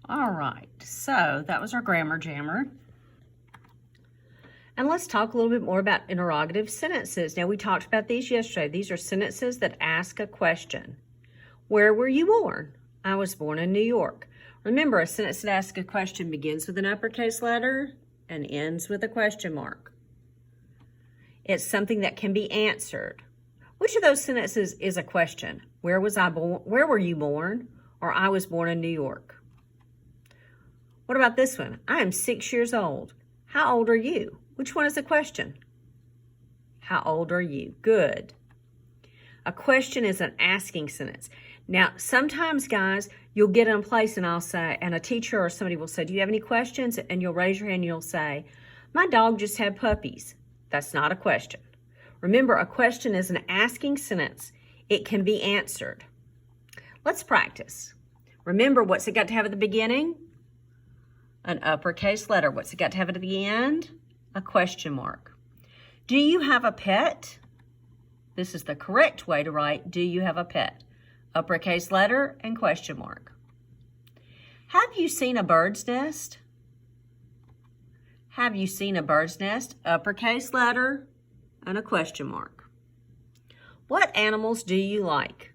All right, so that was our grammar jammer. And let's talk a little bit more about interrogative sentences. Now, we talked about these yesterday. These are sentences that ask a question. Where were you born? I was born in New York. Remember, a sentence that asks a question begins with an uppercase letter and ends with a question mark. It's something that can be answered. Which of those sentences is a question? Where was I born? Where were you born? Or I was born in New York. What about this one? I am 6 years old. How old are you? Which one is a question? How old are you? Good. A question is an asking sentence. Now, sometimes, guys, you'll get in a place and I'll say, and a teacher or somebody will say, do you have any questions? And you'll raise your hand and you'll say, my dog just had puppies. That's not a question. Remember, a question is an asking sentence. It can be answered. Let's practice. Remember, what's it got to have at the beginning? An uppercase letter. What's it got to have at the end? A question mark. Do you have a pet? This is the correct way to write, do you have a pet? Uppercase letter and question mark. Have you seen a bird's nest? Have you seen a bird's nest? Uppercase letter and a question mark. What animals do you like?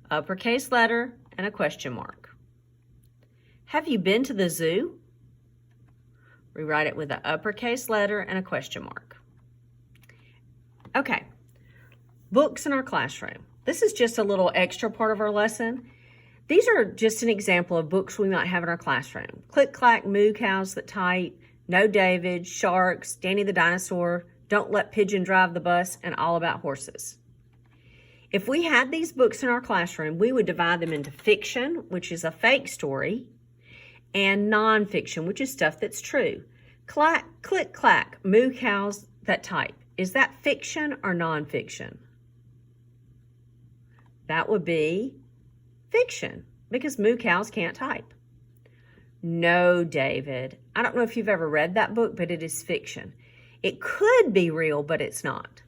Uppercase letter and a question mark. Have you been to the zoo? Rewrite it with an uppercase letter and a question mark. Okay, books in our classroom. This is just a little extra part of our lesson. These are just an example of books we might have in our classroom. Click, Clack, Moo Cows That Type, No David, Sharks, Danny the Dinosaur, Don't Let Pigeon Drive the Bus, and All About Horses. If we had these books in our classroom, we would divide them into fiction, which is a fake story, and nonfiction, which is stuff that's true. Click, Clack, Moo Cows That Type. Is that fiction or nonfiction? That would be fiction because moo cows can't type. No, David. I don't know if you've ever read that book, but it is fiction. It could be real, but it's not.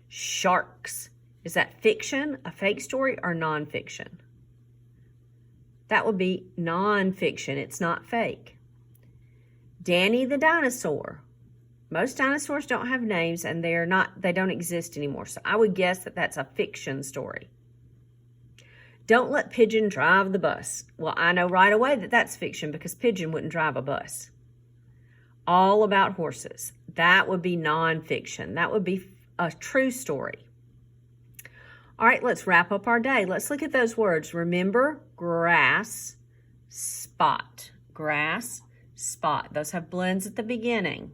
Sharks. Is that fiction, a fake story, or nonfiction? That would be nonfiction. It's not fake. Danny the Dinosaur. Most dinosaurs don't have names and they don't exist anymore. So I would guess that that's a fiction story. Don't Let Pigeon Drive the Bus. Well, I know right away that that's fiction because Pigeon wouldn't drive a bus. All About Horses. That would be nonfiction. That would be a true story. All right, let's wrap up our day. Let's look at those words. Remember, grass, spot. Grass, spot. Those have blends at the beginning.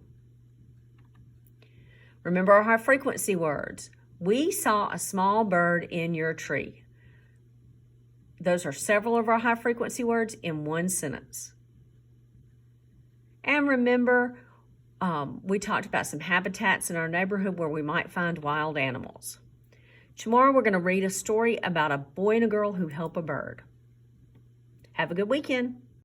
Remember our high frequency words. We saw a small bird in your tree. Those are several of our high frequency words in one sentence. And remember, we talked about some habitats in our neighborhood where we might find wild animals. Tomorrow we're going to read a story about a boy and a girl who help a bird. Have a good weekend.